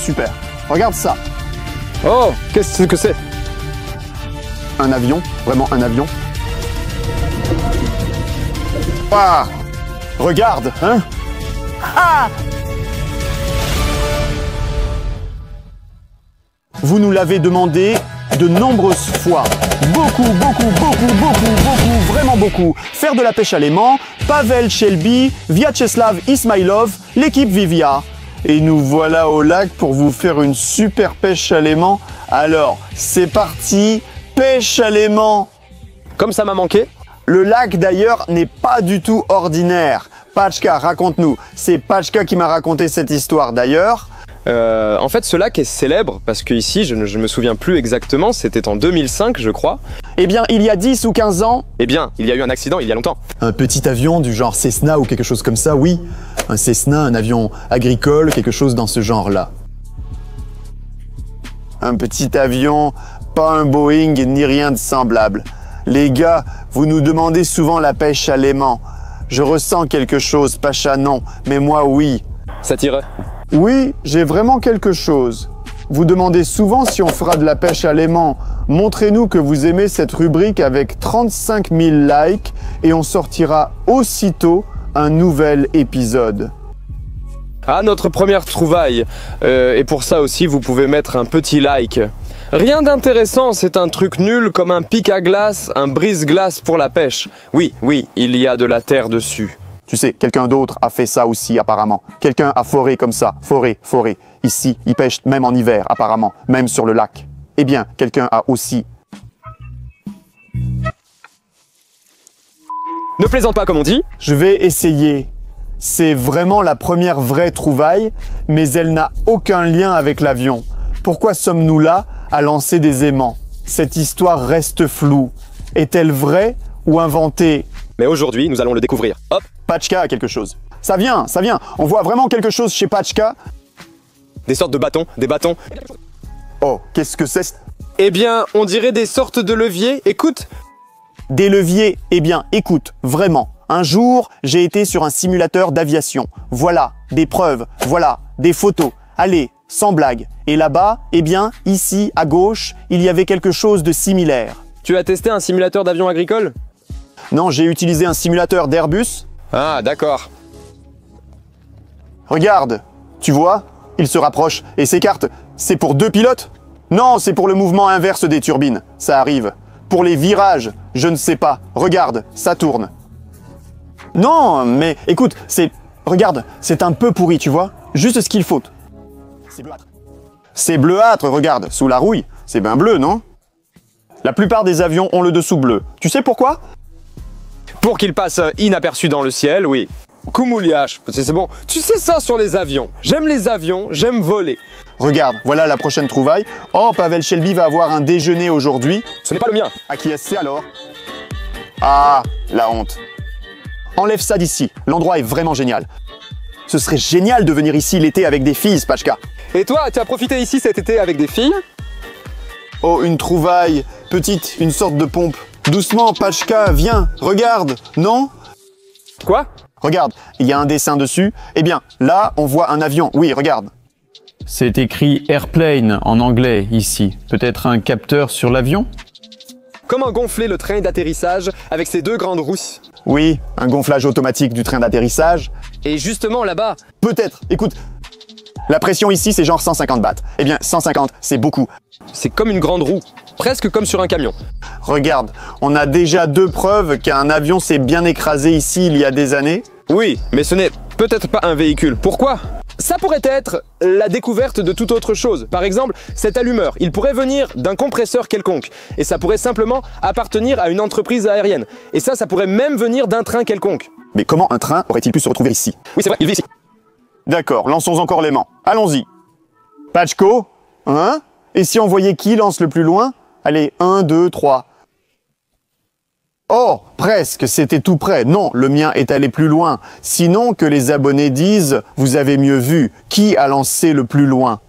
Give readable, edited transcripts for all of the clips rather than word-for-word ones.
super. Regarde ça. Oh, qu'est-ce que c'est? Un avion, vraiment un avion. Ah, regarde, hein? Ah! Vous nous l'avez demandé de nombreuses fois. Beaucoup, vraiment beaucoup. Faire de la pêche à l'aimant, Pavel Shelby, Vyacheslav Ismailov, l'équipe Vivia. Et nous voilà au lac pour vous faire une super pêche à l'aimant. Alors, c'est parti, pêche à l'aimant. Comme ça m'a manqué. Le lac d'ailleurs n'est pas du tout ordinaire. Pachka, raconte-nous. C'est Pachka qui m'a raconté cette histoire d'ailleurs. En fait, ce lac est célèbre parce qu'ici, je ne me souviens plus exactement, c'était en 2005, je crois. Eh bien, il y a 10 ou 15 ans... Eh bien, il y a eu un accident il y a longtemps. Un petit avion du genre Cessna ou quelque chose comme ça, oui. Un Cessna, un avion agricole, quelque chose dans ce genre-là. Un petit avion, pas un Boeing ni rien de semblable. Les gars, vous nous demandez souvent la pêche à l'aimant. Je ressens quelque chose, Pacha non, mais moi oui. Ça tire. Oui, j'ai vraiment quelque chose. Vous demandez souvent si on fera de la pêche à l'aimant. Montrez-nous que vous aimez cette rubrique avec 35 000 likes et on sortira aussitôt un nouvel épisode. Ah, notre première trouvaille. Et pour ça aussi, vous pouvez mettre un petit like. Rien d'intéressant, c'est un truc nul comme un pic à glace, un brise-glace pour la pêche. Oui, il y a de la terre dessus. Tu sais, quelqu'un d'autre a fait ça aussi apparemment. Quelqu'un a foré comme ça, foré. Ici, ils pêchent même en hiver apparemment, même sur le lac. Eh bien, quelqu'un a aussi... Ne plaisante pas comme on dit. Je vais essayer. C'est vraiment la première vraie trouvaille, mais elle n'a aucun lien avec l'avion. Pourquoi sommes-nous là à lancer des aimants? Cette histoire reste floue. Est-elle vraie ou inventée? Mais aujourd'hui, nous allons le découvrir. Hop. Pachka a quelque chose. Ça vient. On voit vraiment quelque chose chez Pachka. Des sortes de bâtons, des bâtons. Oh, qu'est-ce que c'est? Eh bien, on dirait des sortes de leviers. Écoute. Des leviers. Eh bien, écoute, vraiment. Un jour, j'ai été sur un simulateur d'aviation. Voilà, des preuves. Voilà, des photos. Allez, sans blague. Et là-bas, eh bien, ici, à gauche, il y avait quelque chose de similaire. Tu as testé un simulateur d'avion agricole? Non, j'ai utilisé un simulateur d'Airbus. Ah, d'accord. Regarde, tu vois? Il se rapproche et s'écarte. C'est pour 2 pilotes? Non, c'est pour le mouvement inverse des turbines. Ça arrive. Pour les virages, je ne sais pas. Regarde, ça tourne. Non, mais écoute, regarde, c'est un peu pourri, tu vois? Juste ce qu'il faut. C'est bleuâtre. C'est bleuâtre, regarde, sous la rouille. C'est bien bleu, non? La plupart des avions ont le dessous bleu. Tu sais pourquoi? Pour qu'il passe inaperçu dans le ciel, oui. Koumouliache, c'est bon. Tu sais ça sur les avions. J'aime les avions, j'aime voler. Regarde, voilà la prochaine trouvaille. Oh, Pavel Shelby va avoir un déjeuner aujourd'hui. Ce n'est pas le mien. À qui est-ce alors? Ah, la honte. Enlève ça d'ici. L'endroit est vraiment génial. Ce serait génial de venir ici l'été avec des filles, Pachka. Et toi, tu as profité ici cet été avec des filles? Oh, une trouvaille. Petite, une sorte de pompe. Doucement, Pachka, viens, regarde, non? Quoi? Regarde, il y a un dessin dessus. Eh bien, là, on voit un avion. Oui, regarde. C'est écrit Airplane en anglais ici. Peut-être un capteur sur l'avion? Comment gonfler le train d'atterrissage avec ses 2 grandes roues? Oui, un gonflage automatique du train d'atterrissage. Et justement là-bas... Peut-être, écoute, la pression ici, c'est genre 150 bahts. Eh bien, 150, c'est beaucoup. C'est comme une grande roue, presque comme sur un camion. Regarde, on a déjà 2 preuves qu'un avion s'est bien écrasé ici il y a des années. Oui, mais ce n'est peut-être pas un véhicule. Pourquoi? Ça pourrait être la découverte de toute autre chose. Par exemple, cet allumeur, il pourrait venir d'un compresseur quelconque. Et ça pourrait simplement appartenir à une entreprise aérienne. Et ça pourrait même venir d'un train quelconque. Mais comment un train aurait-il pu se retrouver ici? Oui, c'est vrai, il vit ici. D'accord, lançons encore l'aimant. Allons-y. Pachko, hein? Et si on voyait qui lance le plus loin? Allez, 1, 2, 3. Oh, presque, c'était tout près. Non, le mien est allé plus loin. Sinon, que les abonnés disent, vous avez mieux vu. Qui a lancé le plus loin?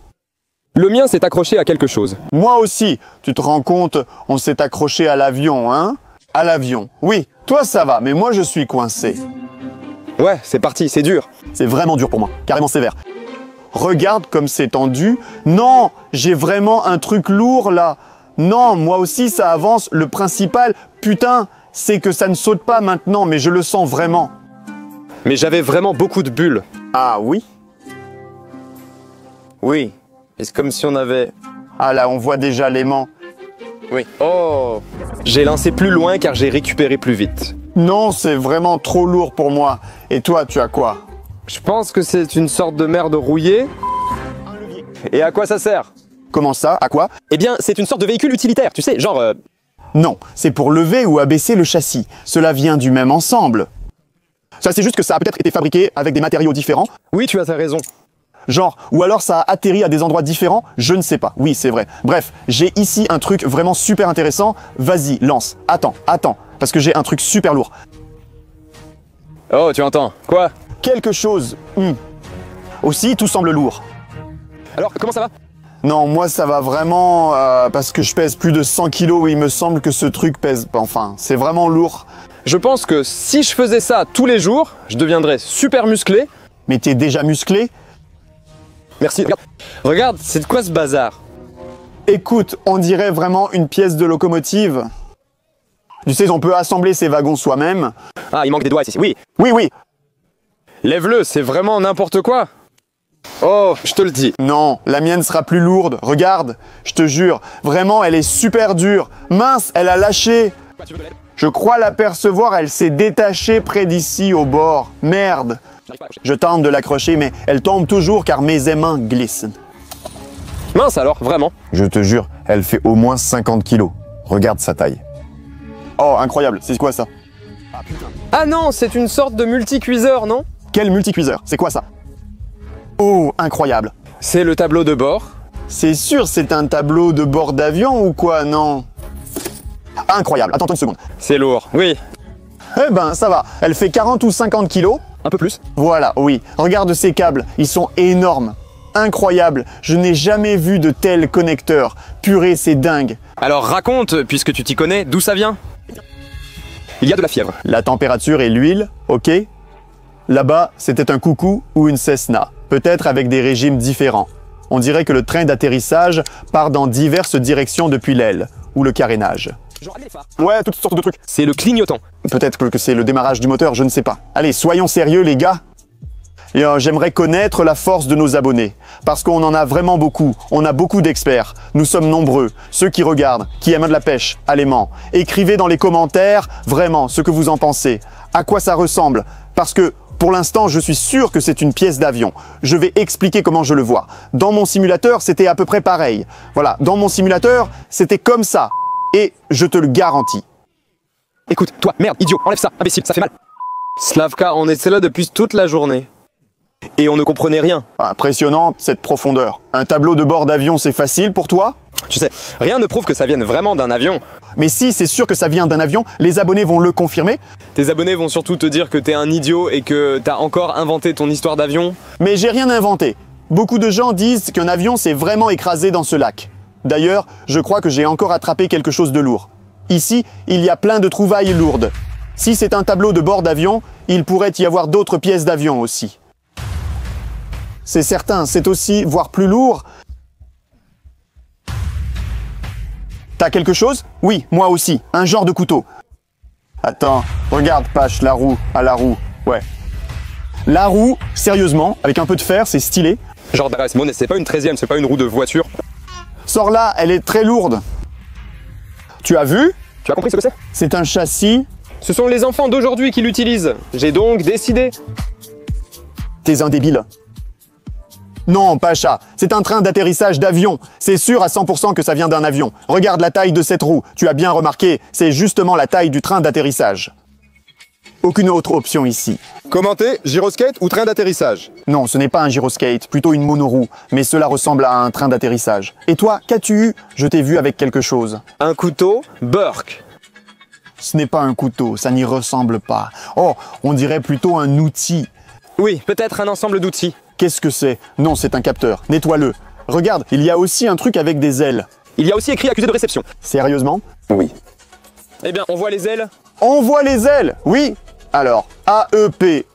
Le mien s'est accroché à quelque chose. Moi aussi. Tu te rends compte, on s'est accroché à l'avion, hein? À l'avion. Oui, toi ça va, mais moi je suis coincé. Ouais, c'est parti, c'est dur. C'est vraiment dur pour moi, carrément sévère. regarde comme c'est tendu. Non, j'ai vraiment un truc lourd là. Non, moi aussi ça avance. Le principal, putain, c'est que ça ne saute pas maintenant, mais je le sens vraiment. Mais j'avais vraiment beaucoup de bulles. Ah oui? Oui. Et c'est comme si on avait... Ah là, on voit déjà l'aimant. Oui. Oh! J'ai lancé plus loin car j'ai récupéré plus vite. Non, c'est vraiment trop lourd pour moi. Et toi, tu as quoi? Je pense que c'est une sorte de merde rouillée. Et à quoi ça sert? Comment ça? À quoi? Eh bien, c'est une sorte de véhicule utilitaire, tu sais, genre... Non, c'est pour lever ou abaisser le châssis. Cela vient du même ensemble. Ça, c'est juste que ça a peut-être été fabriqué avec des matériaux différents. Oui, tu as ta raison. Genre, ou alors ça a atterri à des endroits différents, je ne sais pas. Oui, c'est vrai. Bref, j'ai ici un truc vraiment super intéressant. Vas-y, lance. Attends, parce que j'ai un truc super lourd. Oh, tu entends? Quoi? Quelque chose. Aussi, tout semble lourd. Alors, comment ça va? Non, moi ça va vraiment parce que je pèse plus de 100 kilos et il me semble que ce truc pèse... Enfin, c'est vraiment lourd. Je pense que si je faisais ça tous les jours, je deviendrais super musclé. Mais t'es déjà musclé? Merci. Regarde, c'est de quoi ce bazar? Écoute, on dirait vraiment une pièce de locomotive. Tu sais, on peut assembler ces wagons soi-même. Ah, il manque des doigts ici. Oui. Oui. Lève-le, c'est vraiment n'importe quoi. Oh, je te le dis. Non, la mienne sera plus lourde. Regarde, je te jure. Vraiment, elle est super dure. Mince, elle a lâché. Je crois l'apercevoir, elle s'est détachée près d'ici au bord. Merde. Je tente de l'accrocher, mais elle tombe toujours car mes aimants glissent. Mince alors, vraiment. Je te jure, elle fait au moins 50 kilos. Regarde sa taille. Oh, incroyable, c'est quoi ça? Ah non, c'est une sorte de multicuiseur, non? Quel multicuiseur? C'est quoi ça? Oh, incroyable. C'est le tableau de bord. C'est sûr, c'est un tableau de bord d'avion ou quoi? Non. Incroyable, attends une seconde. C'est lourd, oui. Eh ben, ça va. Elle fait 40 ou 50 kilos. Un peu plus. Voilà, oui. Regarde ces câbles, ils sont énormes. Incroyable. Je n'ai jamais vu de tels connecteurs. Purée, c'est dingue. Alors raconte, puisque tu t'y connais, d'où ça vient? Il y a de la fièvre. La température et l'huile, ok. Là-bas, c'était un coucou ou une Cessna. Peut-être avec des régimes différents. On dirait que le train d'atterrissage part dans diverses directions depuis l'aile, ou le carénage. Ouais, toutes sortes de trucs. C'est le clignotant. Peut-être que c'est le démarrage du moteur, je ne sais pas. Allez, soyons sérieux les gars. Et j'aimerais connaître la force de nos abonnés. Parce qu'on en a vraiment beaucoup. On a beaucoup d'experts. Nous sommes nombreux. Ceux qui regardent, qui aiment de la pêche, à l'aimant. Écrivez dans les commentaires vraiment ce que vous en pensez. À quoi ça ressemble. Parce que pour l'instant, je suis sûr que c'est une pièce d'avion. Je vais expliquer comment je le vois. Dans mon simulateur, c'était à peu près pareil. Voilà, dans mon simulateur, c'était comme ça. Et je te le garantis. Écoute, toi, merde, idiot, enlève ça, imbécile, ça fait mal. Slavka, on était là depuis toute la journée. Et on ne comprenait rien. Impressionnante cette profondeur. Un tableau de bord d'avion, c'est facile pour toi? Tu sais, rien ne prouve que ça vienne vraiment d'un avion. Mais si, c'est sûr que ça vient d'un avion, les abonnés vont le confirmer. Tes abonnés vont surtout te dire que t'es un idiot et que t'as encore inventé ton histoire d'avion. Mais j'ai rien inventé. Beaucoup de gens disent qu'un avion s'est vraiment écrasé dans ce lac. D'ailleurs, je crois que j'ai encore attrapé quelque chose de lourd. Ici, il y a plein de trouvailles lourdes. Si c'est un tableau de bord d'avion, il pourrait y avoir d'autres pièces d'avion aussi. C'est certain, c'est aussi, voire plus lourd. T'as quelque chose? Oui, moi aussi, un genre de couteau. Attends, regarde Pache, la roue, à la roue, ouais. La roue, sérieusement, avec un peu de fer, c'est stylé. Genre, Simone, c'est pas une 13e, c'est pas une roue de voiture. Sors là, elle est très lourde. Tu as vu? Tu as compris ce que c'est? C'est un châssis. Ce sont les enfants d'aujourd'hui qui l'utilisent. J'ai donc décidé. T'es un débile. Non, Pacha, c'est un train d'atterrissage d'avion. C'est sûr à 100% que ça vient d'un avion. Regarde la taille de cette roue. Tu as bien remarqué, c'est justement la taille du train d'atterrissage. Aucune autre option ici. Commenter, gyroskate ou train d'atterrissage? Non, ce n'est pas un gyroskate, plutôt une monoroue, mais cela ressemble à un train d'atterrissage. Et toi, qu'as-tu eu? Je t'ai vu avec quelque chose. Un couteau Burke. Ce n'est pas un couteau, ça n'y ressemble pas. Oh, on dirait plutôt un outil. Oui, peut-être un ensemble d'outils. Qu'est-ce que c'est? Non, c'est un capteur. Nettoie-le. Regarde, il y a aussi un truc avec des ailes. Il y a aussi écrit accusé de réception. Sérieusement? Oui. Eh bien, on voit les ailes? On voit les ailes! Oui! Alors, AEP,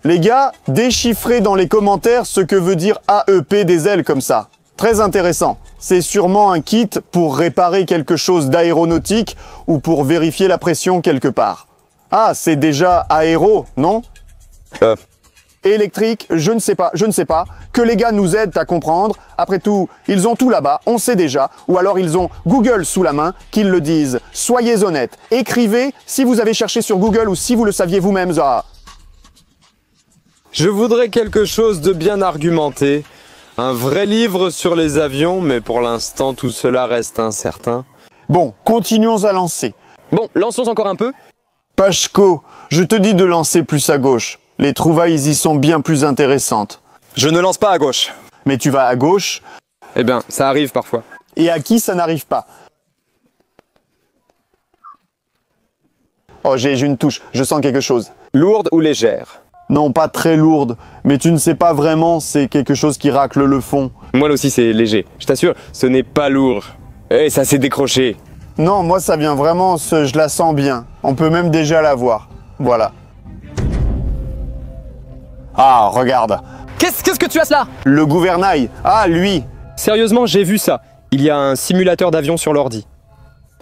Les gars, déchiffrez dans les commentaires ce que veut dire AEP des ailes comme ça. Très intéressant. C'est sûrement un kit pour réparer quelque chose d'aéronautique ou pour vérifier la pression quelque part. Ah, c'est déjà aéro, non? Électrique, je ne sais pas. Que les gars nous aident à comprendre. Après tout, ils ont tout là-bas, on sait déjà. Ou alors ils ont Google sous la main, qu'ils le disent. Soyez honnêtes. Écrivez si vous avez cherché sur Google ou si vous le saviez vous-même, Zara. Je voudrais quelque chose de bien argumenté. Un vrai livre sur les avions, mais pour l'instant, tout cela reste incertain. Bon, continuons à lancer. Bon, lançons encore un peu. Pachko, je te dis de lancer plus à gauche. Les trouvailles y sont bien plus intéressantes. Je ne lance pas à gauche. Mais tu vas à gauche. Eh bien, ça arrive parfois. Et à qui ça n'arrive pas? Oh, j'ai une touche, je sens quelque chose. Lourde ou légère? Non, pas très lourde, mais tu ne sais pas vraiment, c'est quelque chose qui racle le fond. Moi aussi, c'est léger. Je t'assure, ce n'est pas lourd. Eh, ça s'est décroché. Non, moi ça vient vraiment, je la sens bien. On peut même déjà la voir. Voilà. Ah, regarde. Qu'est-ce que tu as là? Le gouvernail. Ah, lui. Sérieusement, j'ai vu ça. Il y a un simulateur d'avion sur l'ordi.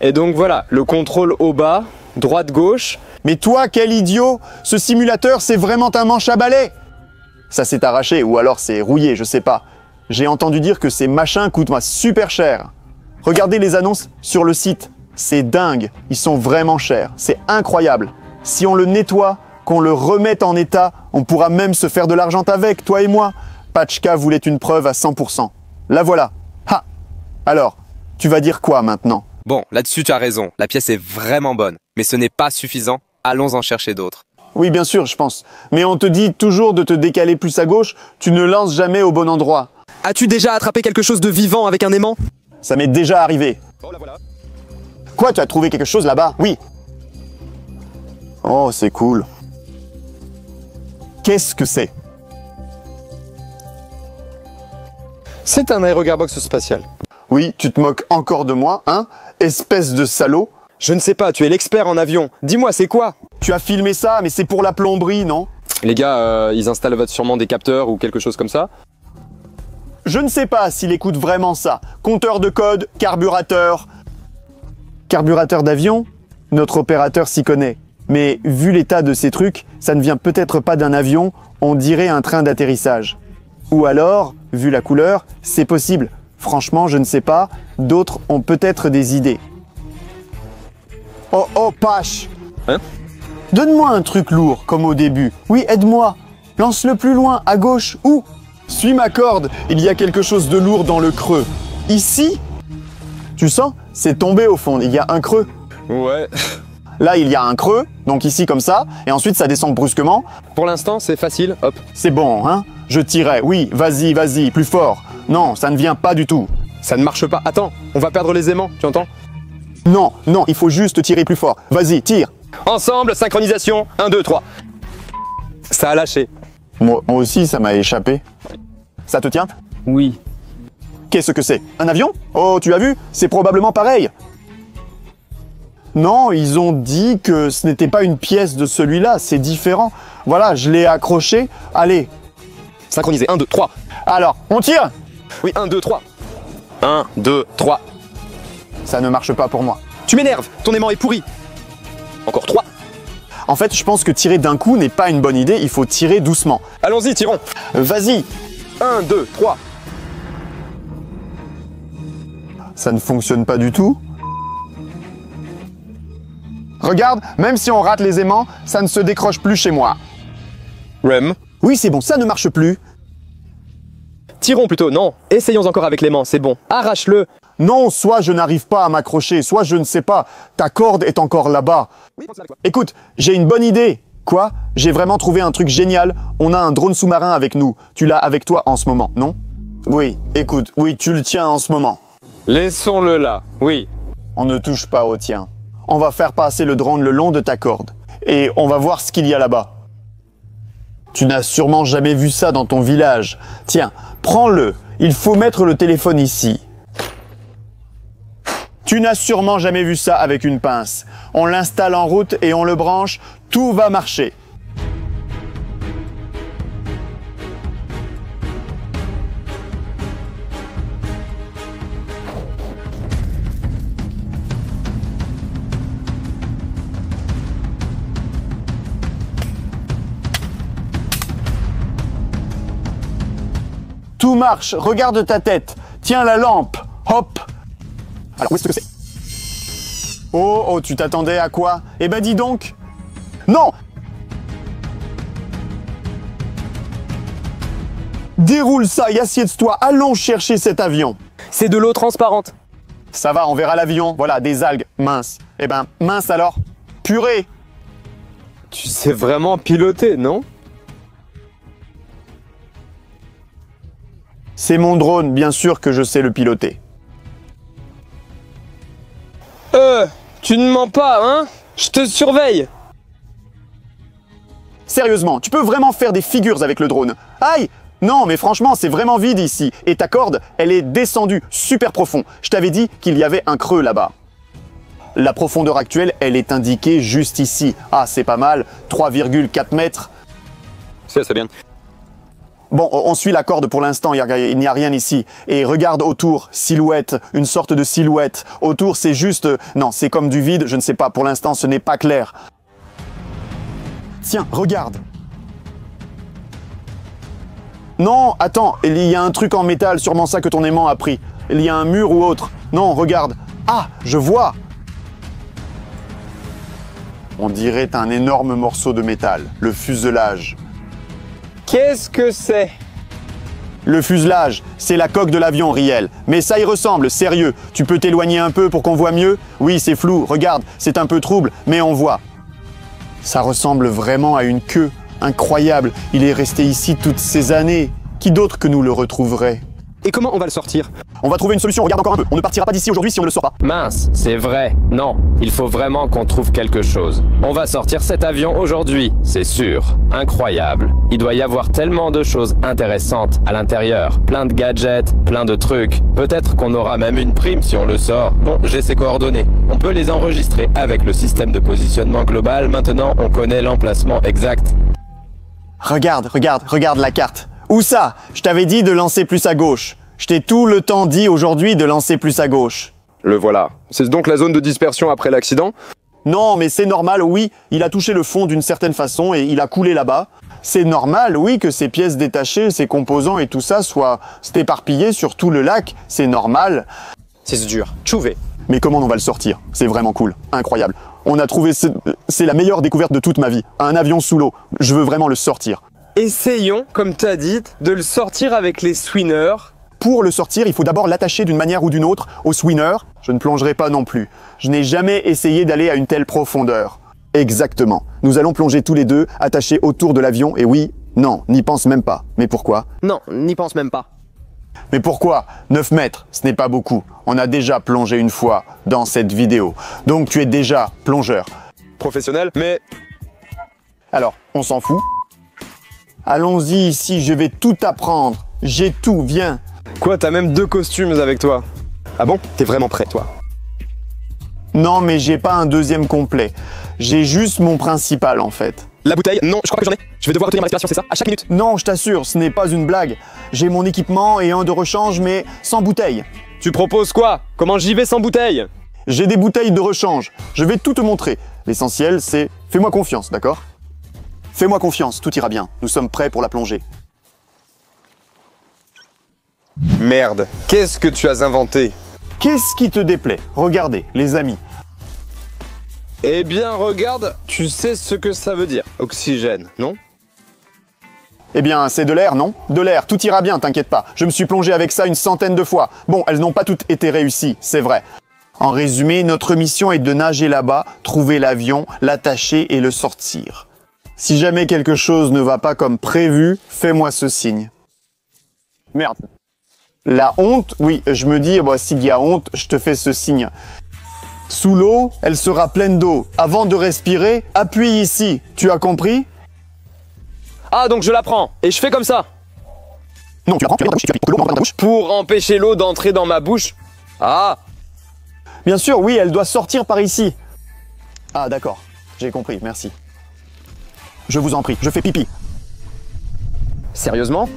Et donc voilà, le contrôle au bas, droite-gauche. Mais toi, quel idiot! Ce simulateur, c'est vraiment un manche à balai! Ça s'est arraché, ou alors c'est rouillé, je sais pas. J'ai entendu dire que ces machins coûtent moi super cher. Regardez les annonces sur le site. C'est dingue, ils sont vraiment chers. C'est incroyable. Si on le nettoie, qu'on le remette en état, on pourra même se faire de l'argent avec, toi et moi. Pachka voulait une preuve à 100%. La voilà. Ha! Alors, tu vas dire quoi maintenant? Bon, là-dessus tu as raison, la pièce est vraiment bonne, mais ce n'est pas suffisant, allons en chercher d'autres. Oui, bien sûr, je pense. Mais on te dit toujours de te décaler plus à gauche, tu ne lances jamais au bon endroit. As-tu déjà attrapé quelque chose de vivant avec un aimant? Ça m'est déjà arrivé. Oh, la voilà. Quoi, tu as trouvé quelque chose là-bas? Oui. Oh, c'est cool. Qu'est-ce que c'est? C'est un aérogearbox spatial. Oui, tu te moques encore de moi, hein? Espèce de salaud. Je ne sais pas, tu es l'expert en avion. Dis-moi, c'est quoi? Tu as filmé ça, mais c'est pour la plomberie, non? Les gars, ils installent sûrement des capteurs ou quelque chose comme ça. Je ne sais pas s'il écoute vraiment ça. Compteur de code, carburateur. Carburateur d'avion? Notre opérateur s'y connaît. Mais vu l'état de ces trucs, ça ne vient peut-être pas d'un avion, on dirait un train d'atterrissage. Ou alors, vu la couleur, c'est possible. Franchement, je ne sais pas. D'autres ont peut-être des idées. Oh, oh, Pache! Hein? Donne-moi un truc lourd, comme au début. Oui, aide-moi. Lance-le plus loin, à gauche. Où? Suis ma corde. Il y a quelque chose de lourd dans le creux. Ici? Tu sens? C'est tombé au fond. Il y a un creux. Ouais. Là, il y a un creux. Donc ici, comme ça. Et ensuite, ça descend brusquement. Pour l'instant, c'est facile, hop. C'est bon, hein? Je tirais. Oui, vas-y, vas-y, plus fort. Non, ça ne vient pas du tout. Ça ne marche pas. Attends, on va perdre les aimants, tu entends? Non, non, il faut juste tirer plus fort. Vas-y, tire. Ensemble, synchronisation, 1, 2, 3. Ça a lâché. Moi aussi, ça m'a échappé. Ça te tient? Oui. Qu'est-ce que c'est? Un avion? Oh, tu as vu? C'est probablement pareil. Non, ils ont dit que ce n'était pas une pièce de celui-là, c'est différent. Voilà, je l'ai accroché. Allez. Synchronisé, 1, 2, 3. Alors, on tire? Oui, 1, 2, 3. 1, 2, 3. Ça ne marche pas pour moi. Tu m'énerves, ton aimant est pourri. Encore 3. En fait, je pense que tirer d'un coup n'est pas une bonne idée, il faut tirer doucement. Allons-y, tirons. Vas-y. 1, 2, 3. Ça ne fonctionne pas du tout. Regarde, même si on rate les aimants, ça ne se décroche plus chez moi. Rem. Oui, c'est bon, ça ne marche plus. Tirons plutôt, non. Essayons encore avec l'aimant, c'est bon. Arrache-le. Non, soit je n'arrive pas à m'accrocher, soit je ne sais pas. Ta corde est encore là-bas. Oui, prends ça avec toi. Écoute, j'ai une bonne idée. Quoi? J'ai vraiment trouvé un truc génial. On a un drone sous-marin avec nous. Tu l'as avec toi en ce moment, non? Oui, écoute, oui, tu le tiens en ce moment. Laissons-le là, oui. On ne touche pas au tien. On va faire passer le drone le long de ta corde. Et on va voir ce qu'il y a là-bas. Tu n'as sûrement jamais vu ça dans ton village. Tiens, prends-le. Il faut mettre le téléphone ici. Tu n'as sûrement jamais vu ça avec une pince. On l'installe en route et on le branche. Tout va marcher. Tout marche, regarde ta tête. Tiens la lampe. Hop. Alors, où est-ce que c'est? Oh, oh, tu t'attendais à quoi? Eh ben dis donc. Non! Déroule ça et assieds-toi. Allons chercher cet avion. C'est de l'eau transparente. Ça va, on verra l'avion. Voilà, des algues. Mince. Eh ben, mince alors. Purée. Tu sais vraiment piloter, non? C'est mon drone, bien sûr que je sais le piloter. Tu ne mens pas, hein? Je te surveille. Sérieusement, tu peux vraiment faire des figures avec le drone. Aïe! Non, mais franchement, c'est vraiment vide ici. Et ta corde, elle est descendue super profond. Je t'avais dit qu'il y avait un creux là-bas. La profondeur actuelle, elle est indiquée juste ici. Ah, c'est pas mal. 3,4 mètres. C'est bien. Bon, on suit la corde pour l'instant, il n'y a rien ici. Et regarde autour, silhouette, une sorte de silhouette. Autour, c'est juste... Non, c'est comme du vide, je ne sais pas, pour l'instant, ce n'est pas clair. Tiens, regarde. Non, attends, il y a un truc en métal, sûrement ça que ton aimant a pris. Il y a un mur ou autre. Non, regarde. Ah, je vois. On dirait un énorme morceau de métal, le fuselage. Qu'est-ce que c'est? Le fuselage, c'est la coque de l'avion, Riel. Mais ça y ressemble, sérieux. Tu peux t'éloigner un peu pour qu'on voit mieux? Oui, c'est flou, regarde, c'est un peu trouble, mais on voit. Ça ressemble vraiment à une queue. Incroyable, il est resté ici toutes ces années. Qui d'autre que nous le retrouverait? Et comment on va le sortir? On va trouver une solution, regarde encore un peu. On ne partira pas d'ici aujourd'hui si on ne le sort pas. Mince, c'est vrai. Non, il faut vraiment qu'on trouve quelque chose. On va sortir cet avion aujourd'hui, c'est sûr. Incroyable. Il doit y avoir tellement de choses intéressantes à l'intérieur. Plein de gadgets, plein de trucs. Peut-être qu'on aura même une prime si on le sort. Bon, j'ai ses coordonnées. On peut les enregistrer avec le système de positionnement global. Maintenant, on connaît l'emplacement exact. Regarde la carte. Où ça? Je t'avais dit de lancer plus à gauche. Je t'ai tout le temps dit aujourd'hui de lancer plus à gauche. Le voilà. C'est donc la zone de dispersion après l'accident? Non, mais c'est normal, oui. Il a touché le fond d'une certaine façon et il a coulé là-bas. C'est normal, oui, que ces pièces détachées, ces composants et tout ça soient éparpillés sur tout le lac. C'est normal. C'est dur. Chouvé. Mais comment on va le sortir? C'est vraiment cool. Incroyable. On a trouvé... C'est la meilleure découverte de toute ma vie. Un avion sous l'eau. Je veux vraiment le sortir. Essayons, comme t'as dit, de le sortir avec les swinners. Pour le sortir, il faut d'abord l'attacher d'une manière ou d'une autre au swinner. Je ne plongerai pas non plus. Je n'ai jamais essayé d'aller à une telle profondeur. Exactement. Nous allons plonger tous les deux, attachés autour de l'avion, et oui, non, n'y pense même pas. Mais pourquoi? Non, n'y pense même pas. Mais pourquoi? 9 mètres, ce n'est pas beaucoup. On a déjà plongé une fois dans cette vidéo. Donc tu es déjà plongeur. Professionnel, mais... Alors, on s'en fout. Allons-y ici, je vais tout apprendre. J'ai tout, viens. Quoi, t'as même 2 costumes avec toi? Ah bon? T'es vraiment prêt, toi? Non, mais j'ai pas un deuxième complet. J'ai juste mon principal, en fait. La bouteille? Non, je crois que j'en ai. Je vais devoir retenir ma respiration, c'est ça? À chaque minute? Non, je t'assure, ce n'est pas une blague. J'ai mon équipement et un de rechange, mais sans bouteille. Tu proposes quoi? Comment j'y vais sans bouteille? J'ai des bouteilles de rechange. Je vais tout te montrer. L'essentiel, c'est... Fais-moi confiance, d'accord? Fais-moi confiance, tout ira bien. Nous sommes prêts pour la plongée. Merde, qu'est-ce que tu as inventé? Qu'est-ce qui te déplaît? Regardez, les amis. Eh bien, regarde, tu sais ce que ça veut dire. Oxygène, non? Eh bien, c'est de l'air, non? De l'air, tout ira bien, t'inquiète pas. Je me suis plongé avec ça une centaine de fois. Bon, elles n'ont pas toutes été réussies, c'est vrai. En résumé, notre mission est de nager là-bas, trouver l'avion, l'attacher et le sortir. Si jamais quelque chose ne va pas comme prévu, fais-moi ce signe. Merde. La honte, oui, je me dis, bah, s'il y a honte, je te fais ce signe. Sous l'eau, elle sera pleine d'eau. Avant de respirer, appuie ici. Tu as compris? Ah, donc je la prends, et je fais comme ça. Non, tu la prends, tu la bouche, tu appuies l'eau dans ta bouche. Pour empêcher l'eau d'entrer dans ma bouche? Ah! Bien sûr, oui, elle doit sortir par ici. Ah, d'accord, j'ai compris, merci. Je vous en prie, je fais pipi. Sérieusement?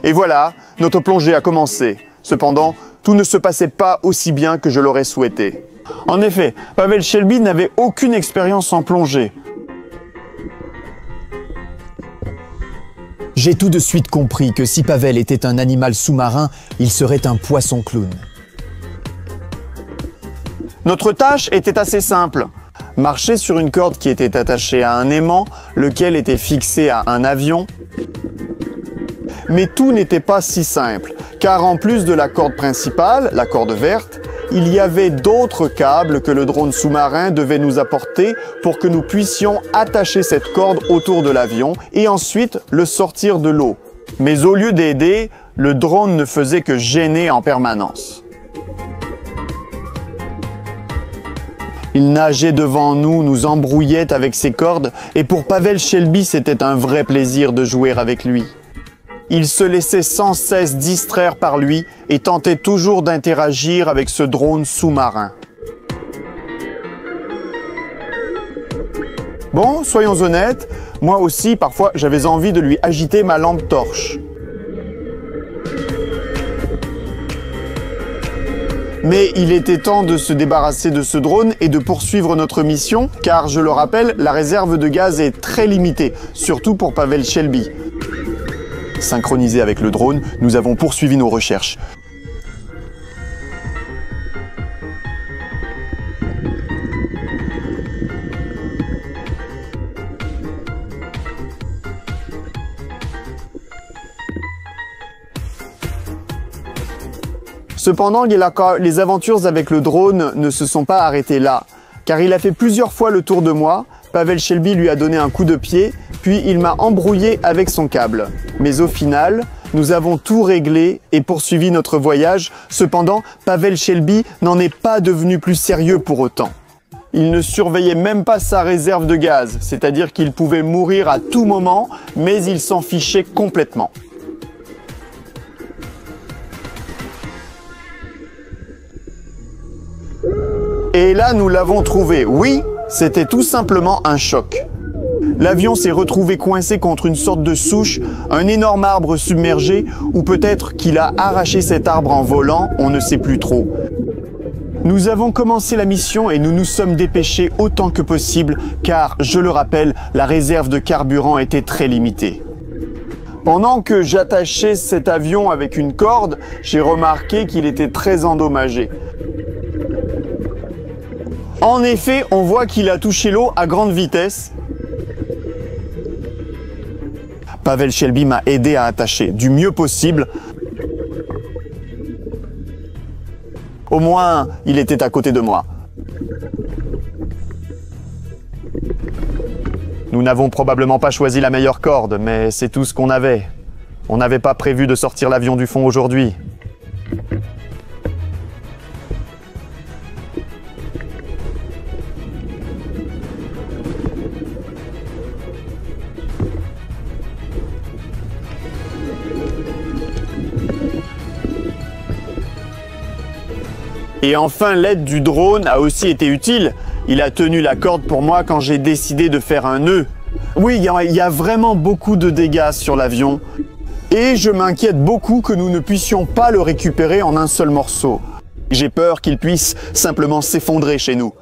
Et voilà, notre plongée a commencé. Cependant, tout ne se passait pas aussi bien que je l'aurais souhaité. En effet, Pavel Shelby n'avait aucune expérience en plongée. J'ai tout de suite compris que si Pavel était un animal sous-marin, il serait un poisson clown. Notre tâche était assez simple. Marcher sur une corde qui était attachée à un aimant, lequel était fixé à un avion. Mais tout n'était pas si simple, car en plus de la corde principale, la corde verte, il y avait d'autres câbles que le drone sous-marin devait nous apporter pour que nous puissions attacher cette corde autour de l'avion et ensuite le sortir de l'eau. Mais au lieu d'aider, le drone ne faisait que gêner en permanence. Il nageait devant nous, nous embrouillait avec ses cordes, et pour Pavel Shelby, c'était un vrai plaisir de jouer avec lui. Il se laissait sans cesse distraire par lui et tentait toujours d'interagir avec ce drone sous-marin. Bon, soyons honnêtes, moi aussi, parfois, j'avais envie de lui agiter ma lampe torche. Mais il était temps de se débarrasser de ce drone et de poursuivre notre mission, car, je le rappelle, la réserve de gaz est très limitée, surtout pour Pavel Shelby. Synchronisé avec le drone, nous avons poursuivi nos recherches. Cependant, les aventures avec le drone ne se sont pas arrêtées là, car il a fait plusieurs fois le tour de moi. Pavel Shelby lui a donné un coup de pied, puis il m'a embrouillé avec son câble. Mais au final, nous avons tout réglé et poursuivi notre voyage. Cependant, Pavel Shelby n'en est pas devenu plus sérieux pour autant. Il ne surveillait même pas sa réserve de gaz, c'est-à-dire qu'il pouvait mourir à tout moment, mais il s'en fichait complètement. Et là, nous l'avons trouvé. Oui, c'était tout simplement un choc. L'avion s'est retrouvé coincé contre une sorte de souche, un énorme arbre submergé, ou peut-être qu'il a arraché cet arbre en volant, on ne sait plus trop. Nous avons commencé la mission et nous nous sommes dépêchés autant que possible, car, je le rappelle, la réserve de carburant était très limitée. Pendant que j'attachais cet avion avec une corde, j'ai remarqué qu'il était très endommagé. En effet, on voit qu'il a touché l'eau à grande vitesse. Pavel Shelby m'a aidé à attacher du mieux possible. Au moins, il était à côté de moi. Nous n'avons probablement pas choisi la meilleure corde, mais c'est tout ce qu'on avait. On n'avait pas prévu de sortir l'avion du fond aujourd'hui. Et enfin, l'aide du drone a aussi été utile. Il a tenu la corde pour moi quand j'ai décidé de faire un nœud. Oui, il y a vraiment beaucoup de dégâts sur l'avion. Et je m'inquiète beaucoup que nous ne puissions pas le récupérer en un seul morceau. J'ai peur qu'il puisse simplement s'effondrer chez nous.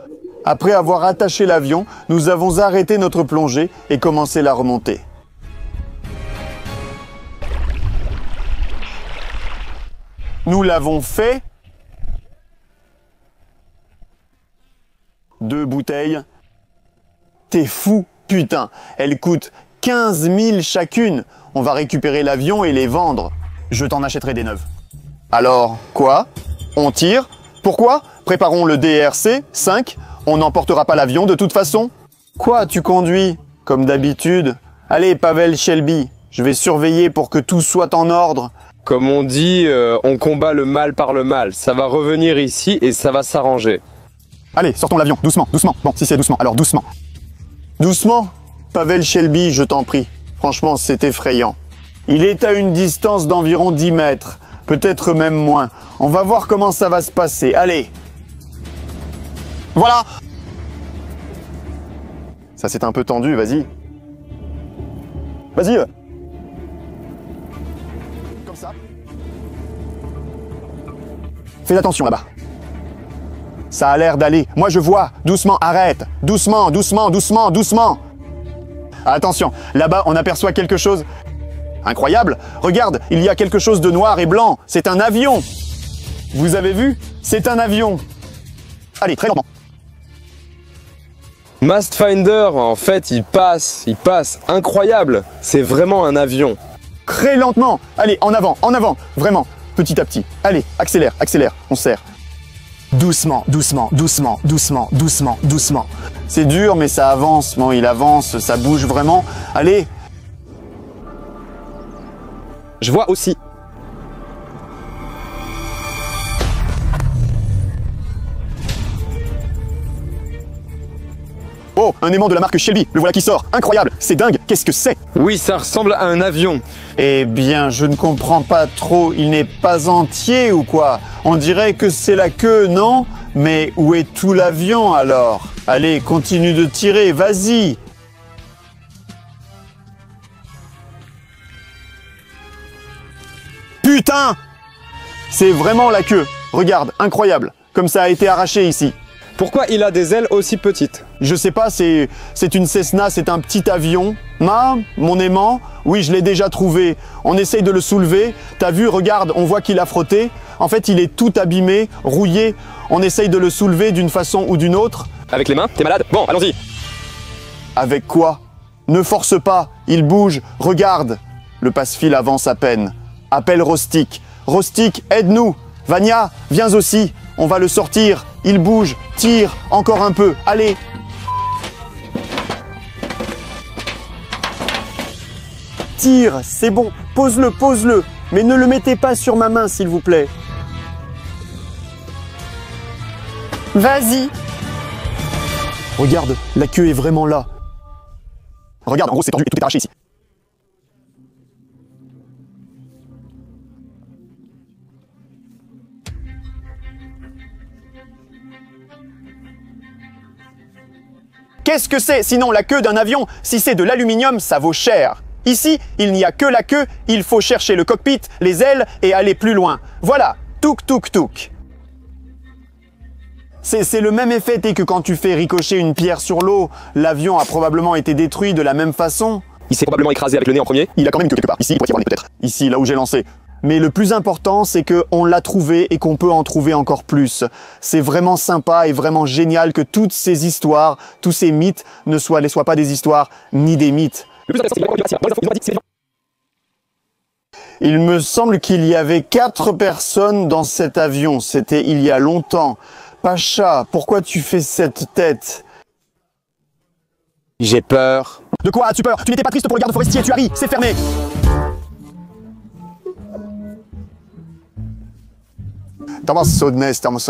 Après avoir attaché l'avion, nous avons arrêté notre plongée et commencé la remontée. Nous l'avons fait. 2 bouteilles. T'es fou, putain. Elles coûtent 15 000 chacune. On va récupérer l'avion et les vendre. Je t'en achèterai des neuves. Alors, quoi? On tire? Pourquoi? Préparons le DRC 5. On n'emportera pas l'avion de toute façon. Quoi, tu conduis? Comme d'habitude. Allez, Pavel Shelby, je vais surveiller pour que tout soit en ordre. Comme on dit, on combat le mal par le mal. Ça va revenir ici et ça va s'arranger. Allez, sortons l'avion, doucement, doucement. Bon, si c'est doucement, alors doucement. Doucement? Pavel Shelby, je t'en prie. Franchement, c'est effrayant. Il est à une distance d'environ 10 mètres, peut-être même moins. On va voir comment ça va se passer. Allez. Voilà. Ça s'est un peu tendu, vas-y. Vas-y. Comme ça. Fais attention là-bas. Ça a l'air d'aller. Moi, je vois. Doucement, arrête. Doucement, doucement, doucement, doucement. Attention, là-bas, on aperçoit quelque chose. Incroyable! Regarde, il y a quelque chose de noir et blanc. C'est un avion! Vous avez vu? C'est un avion! Allez, très lentement. Mastfinder, en fait, il passe. Incroyable. C'est vraiment un avion. Très lentement. Allez, en avant, vraiment, petit à petit. Allez, accélère, on serre. Doucement, doucement, doucement, doucement, doucement, doucement. C'est dur, mais ça avance. Bon, il avance, ça bouge vraiment. Allez. Je vois aussi. Oh, un aimant de la marque Shelby, le voilà qui sort. Incroyable, c'est dingue, qu'est-ce que c'est? Oui, ça ressemble à un avion. Eh bien, je ne comprends pas trop, il n'est pas entier ou quoi? On dirait que c'est la queue, non? Mais où est tout l'avion alors? Allez, continue de tirer, vas-y! Putain! C'est vraiment la queue. Regarde, incroyable, comme ça a été arraché ici. Pourquoi il a des ailes aussi petites? Je sais pas, c'est une Cessna, c'est un petit avion. Mon aimant, oui, je l'ai déjà trouvé. On essaye de le soulever. T'as vu, regarde, on voit qu'il a frotté. En fait, il est tout abîmé, rouillé. On essaye de le soulever d'une façon ou d'une autre. Avec les mains? T'es malade? Bon, allons-y. Avec quoi? Ne force pas, il bouge, regarde. Le passe-fil avance à peine. Appelle Rostik. Rostik, aide-nous. Vania, viens aussi. On va le sortir. Il bouge, tire, encore un peu. Allez. Tire, c'est bon. Pose-le, pose-le. Mais ne le mettez pas sur ma main, s'il vous plaît. Vas-y. Regarde, la queue est vraiment là. Regarde, en gros, c'est tordu et tout est arraché ici. Qu'est-ce que c'est sinon la queue d'un avion? Si c'est de l'aluminium, ça vaut cher. Ici, il n'y a que la queue, il faut chercher le cockpit, les ailes et aller plus loin. Voilà, touk touk touk. C'est le même effet que quand tu fais ricocher une pierre sur l'eau. L'avion a probablement été détruit de la même façon. Il s'est probablement écrasé avec le nez en premier. Il a quand même une queue quelque part. Ici, il pourrait y avoir le nez peut-être. Ici, là où j'ai lancé. Mais le plus important, c'est qu'on l'a trouvé et qu'on peut en trouver encore plus. C'est vraiment sympa et vraiment génial que toutes ces histoires, tous ces mythes ne soient pas des histoires ni des mythes. Il me semble qu'il y avait 4 personnes dans cet avion. C'était il y a longtemps. Pacha, pourquoi tu fais cette tête? J'ai peur. De quoi as-tu peur? Tu n'étais pas triste pour le garde forestier, tu as ri, c'est fermé.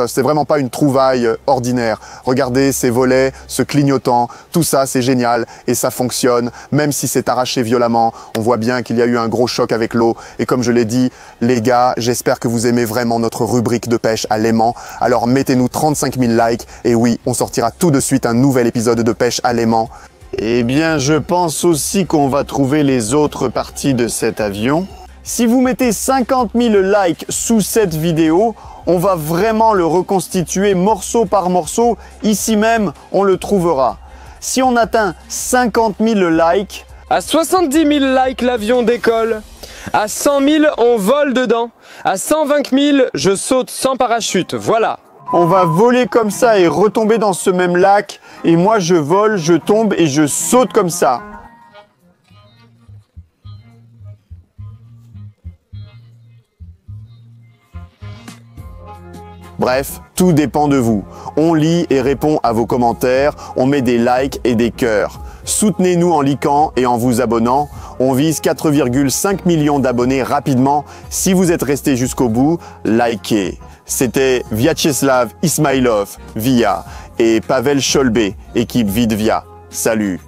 C'est vraiment pas une trouvaille ordinaire. Regardez ces volets, ce clignotant, tout ça c'est génial et ça fonctionne, même si c'est arraché violemment. On voit bien qu'il y a eu un gros choc avec l'eau et comme je l'ai dit, les gars, j'espère que vous aimez vraiment notre rubrique de pêche à l'aimant. Alors mettez-nous 35 000 likes et oui, on sortira tout de suite un nouvel épisode de pêche à l'aimant. Eh bien, je pense aussi qu'on va trouver les autres parties de cet avion. Si vous mettez 50 000 likes sous cette vidéo, on va vraiment le reconstituer morceau par morceau. Ici même, on le trouvera. Si on atteint 50 000 likes... À 70 000 likes, l'avion décolle. À 100 000, on vole dedans. À 120 000, je saute sans parachute. Voilà. On va voler comme ça et retomber dans ce même lac. Et moi, je vole, je tombe et je saute comme ça. Bref, tout dépend de vous. On lit et répond à vos commentaires, on met des likes et des cœurs. Soutenez-nous en likant et en vous abonnant. On vise 4,5 millions d'abonnés rapidement. Si vous êtes resté jusqu'au bout, likez. C'était Vyacheslav Ismailov, VIA, et Pavel Cholbe, équipe Vidvia. Salut!